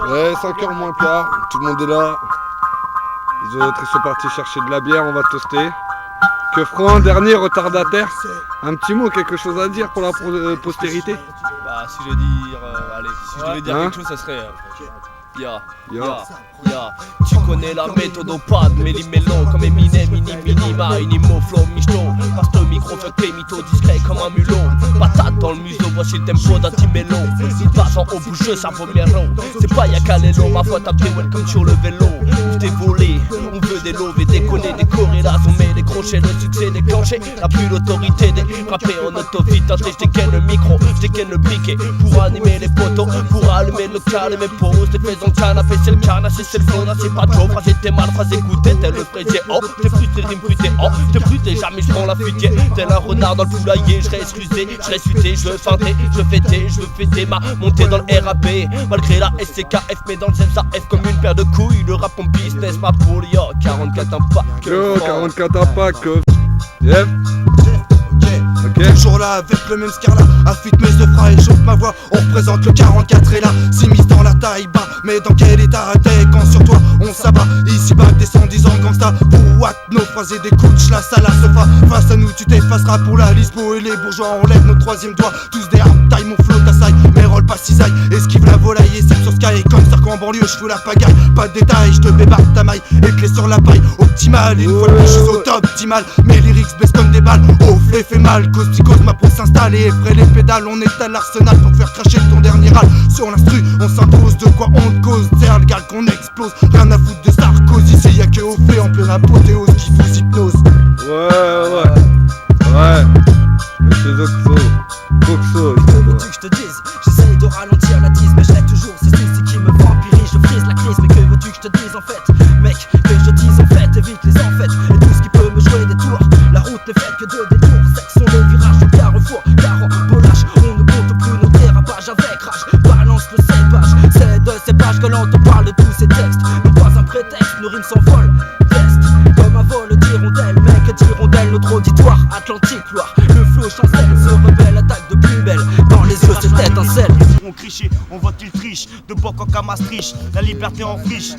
Ouais, 5h moins quart, tout le monde est là. Les autres, ils sont partis chercher de la bière, on va toaster. Que feront un dernier retardataire? Un petit mot, quelque chose à dire pour la postérité? Bah, si je devais dire quelque chose, ça serait. Tu connais la méthode au pad, méli-mélo comme Eminem, minima, inimo, flow, michto. Passe le micro, fuck les mythos, discret comme un mulot. Patate dans le museau, voici le tempo d'un timélo. Passant au boucheux, ça vaut miero. C'est pas y'a Calelo, ma foi t'as pris welcome sur le vélo. Tout est volé, on veut des loves et déconner, des corrélas, on met des crochets, le succès déclenché. La plus l'autorité des frappés en auto-vite, je dégaine le micro, je dégaine le briquet. Pour animer les poteaux, pour allumer le calme, mes pauses, les fais dans le canapé, c'est le carnage, c'est le flow, là c'est pas Joe, phrasé t'es mal, phrasé écouté, tel le fraisier, oh, t'es frustré, rime fruité, oh, t'es fruité, jamais je prends la futière, tel un renard dans le poulailler, je reste rusé, je reste suité, je veux feinter, je veux fêter ma montée dans le RAP, malgré la SCKF, mais dans le ZZAF comme une paire de couilles, le rap en business, ma poule, yo, 44 impact, yo, 44 impact, yep. Toujours là avec le même scarla, affûte mes œufs et chauffe ma voix. On représente le 44 et là, s'immisce dans la taille bas. Mais dans quel état t'es quand sur toi on s'abat? Ici bas descend 10 ans gangsta. Pour what nos phrases et des couches, la salle à sofa. Face à nous tu t'effaceras pour la Lisbo et les bourgeois. On lève notre troisième doigt, tous des armes, taille mon flow t'assaille. Mais roll pas cisaille, esquive la volaille et sip sur Sky. Comme Sarko en banlieue, je fous la pagaille. Pas de détails, je te bébarque ta maille. Et clé sur la paille, optimal. Une fois de plus je suis au top, optimal. Mes lyrics baissent comme des balles, oh fait mal. Cause psychose, ma peau s'installe et effraie les pédales. On est à l'arsenal pour faire cracher ton dernier râle. Sur l'instru, on s'impose de quoi on te cause. C'est le gars qu'on explose, rien à foutre de Sarkozy. Ici y'a que au fait en pleine apothéose qui fout hypnose. Ouais. Monsieur Zoxo, Que veux-tu que je te dise? J'essaye de ralentir la tise, mais j'ai toujours ces soucis qui me vampirisent. Je frise la crise, mais que veux-tu que je te dise en fait? Mec, que je dise en fait, évite les enfêtes et tout ce qui peut me jouer des tours. La route n'est faite que de détours, section de virages au carrefour. Car en bolage, on ne compte plus nos dérapages avec rage. Balance le cépage, c'est de ces pages que l'on te parle de tous ces textes. Non pas un prétexte, nos rimes s'envolent. Test, comme un vol d'hirondelle, mec, d'hirondelle, notre auditoire Atlantique, Loire. Le flot chancelle, se rebelle, attaque de plus belle. Dans les yeux, cette étincelle. On criche, on vote il triche, de Bangkok à Maastricht, la liberté en friche.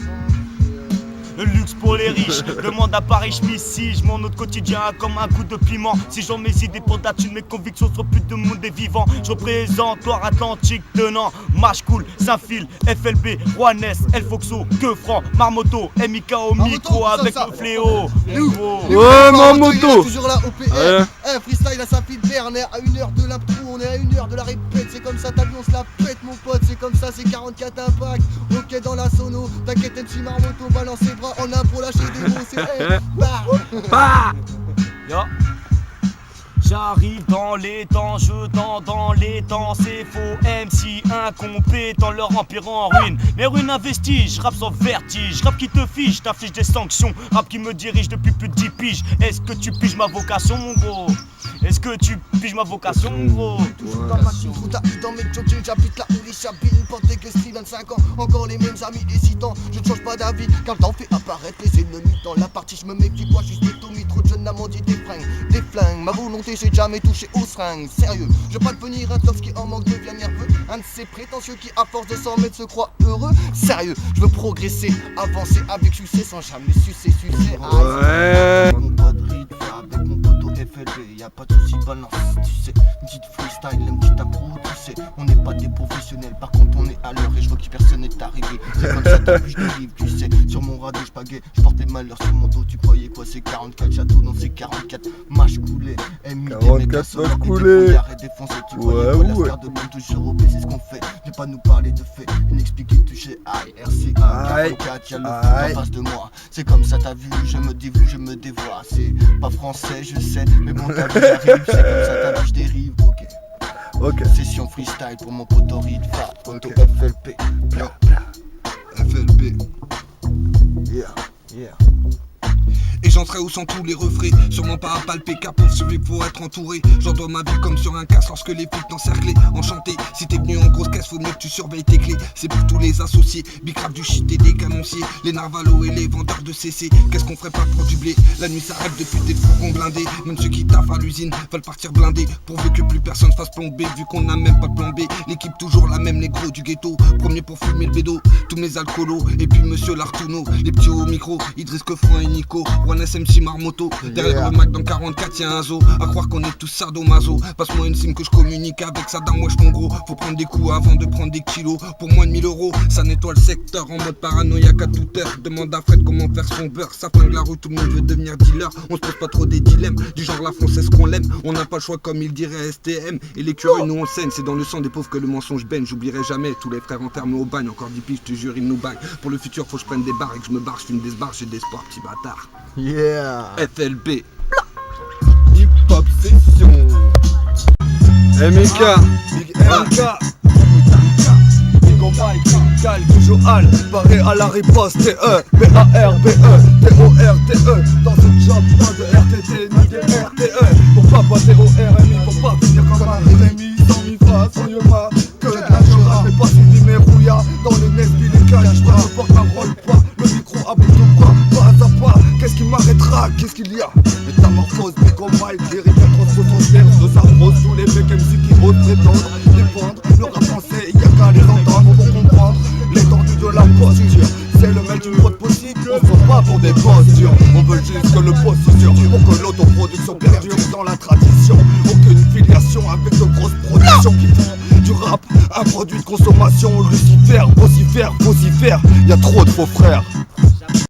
Le luxe pour les riches, demande à Paris, je mon autre quotidien comme un coup de piment. Si j'en mes idées pour d'attitude, mes convictions sur plus de monde est vivant. Je représente Loire-Atlantique, tenant, Mâche Cool, Saint-Phil, FLB, Rouennais, El Foxo, Que Franc, Marmoto, MIK au micro avec le fléau. Ouais, Marmoto. Toujours là, OPR, freestyle à Saint-Phil, on est à 1h de l'impro, on est à 1h de la répète. C'est comme ça, t'as vu, on se la pète, mon pote, c'est comme ça, c'est 44 impact. Ok, dans la sono, t'inquiète, MC Marmoto, balance ses bras en impro, lâcher des mots, c'est Bah. Yo. J'arrive dans les temps, je tends dans les temps, c'est faux, MC incompétent, leur empire en ruine. Mais ruine un vestige, rap sans vertige, rap qui te fiche, t'affiche des sanctions, rap qui me dirige depuis plus de 10 piges. Est-ce que tu piges ma vocation, mon gros? Est-ce que tu piges ma vocation, gros? Toujours dans ma team, dans mes jogging, j'habite là où les chabines. Porté que Street, 25 ans, encore les mêmes amis hésitants. Je ne change pas d'avis, car le temps fait apparaître les ennemis. Dans la partie, je me méfie, quoi, juste des tomis. Trop de jeunes amants dit des flingues. Ma volonté, j'ai jamais touché aux seringues. Sérieux, je veux pas devenir un tof qui en manque devient nerveux. Un de ces prétentieux qui, à force de 100 mètres, se croit heureux. Sérieux, je veux progresser, avancer avec succès sans jamais sucer. Ouais. Mon pote rythme avec mon poteau FLB, y'a pas de soucis, balance, tu sais. Une petite freestyle, une petite impro, tu sais. On n'est pas des professionnels, par contre on est à l'heure et je vois que personne n'est arrivé. C'est comme ça depuis je dérive, tu sais. Sur mon radeau je pagaie, je portais malheur sur mon dos. Tu croyais quoi, c'est 44 châteaux, non c'est 44 mâches coulées. 44 mâches coulées. Tu croyais quoi, la star de bombe toujours au c'est ce qu'on fait. Ne pas nous parler de faits, inexpliqué touché IRC 44, y'a le fou en face de moi. C'est comme ça t'as vu, je me dévoue, je me dévoie. C'est pas français, je sais, mais bon t'as vu j'arrive. C'est comme ça t'as vu, je dérive, ok. Session freestyle pour mon poteau Reed, poteau FLP, FLB. Et j'en J'en serais où sans tous les refrains, sûrement pas à palper, qu'à pauvre celui pour être entouré. J'en dois ma vie comme sur un casse lorsque les flics t'encerclent. Enchanté, si t'es venu en grosse caisse, faut mieux que tu surveilles tes clés. C'est pour tous les associés, big rap du shit et des canonciers, les narvalos et les vendeurs de CC. Qu'est-ce qu'on ferait pas pour du blé? La nuit s'arrête depuis des fourgons blindés. Même ceux qui taffent à l'usine veulent partir blindés, pourvu que plus personne fasse plomber, vu qu'on n'a même pas de plan B. L'équipe toujours la même, les gros du ghetto, premier pour fumer le bédo, tous mes alcoolos, et puis monsieur Lartuno, les petits au micro, Idriss Kefran et Nico, One SMC Marmoto, derrière le Mac dans 44 y'a un zoo, à croire qu'on est tous sadomaso. Passe-moi une sim que je communique avec Saddam, wesh mon gros, faut prendre des coups avant de prendre des kilos, pour moins de 1000 euros, ça nettoie le secteur, en mode paranoïaque à toute heure, demande à Fred comment faire son beurre, ça flingue la rue, tout le monde veut devenir dealer, on se pose pas trop des dilemmes, du genre la française qu'on l'aime, on n'a pas le choix comme il dirait STM, et les curieux nous on saigne, c'est dans le sang des pauvres que le mensonge baigne, j'oublierai jamais tous les frères enfermés au bagne, encore 10 piges, je te jure ils nous bagnent, pour le futur faut que je prenne des barres et que je me barre, je fume des barres, j'ai des espoirs, petit bâtard. Yeah. FLB. Hip Hop Session. MK. Big MK. Big Mike, Cal, toujours Al, barré à la riposte, TE, B-A-R-B-E, T-O-R-T-E, dans ce job, pas de RTT ni de RTE, pour pas passer au RMI, pour pas finir comme un Rémi, sans mi-fa, sans yoma, que de la jura, mais pas suivi mes rouillas, dans le nez, puis les cages, je porte un rôle pas, le micro à bout de bras, pas à pas, qu'est-ce qui m'arrêtera, qu'est-ce qu'il y a? Métamorphose, Big Mike, les rivières trop sont terres, de s'arrose, tous les mecs MC qui osent prétendre, dépendre, le rap français, y'a qu'à les entendre pour comprendre l'étendue de la posture. C'est le mec du mode possible, on se voit pas pour des postures. On veut juste que le posture, pour que l'autoproduction perdure dans la tradition. Aucune filiation avec de grosses productions qui font du rap un produit de consommation. Lucifer, vocifère, vocifère, y'a trop de faux frères.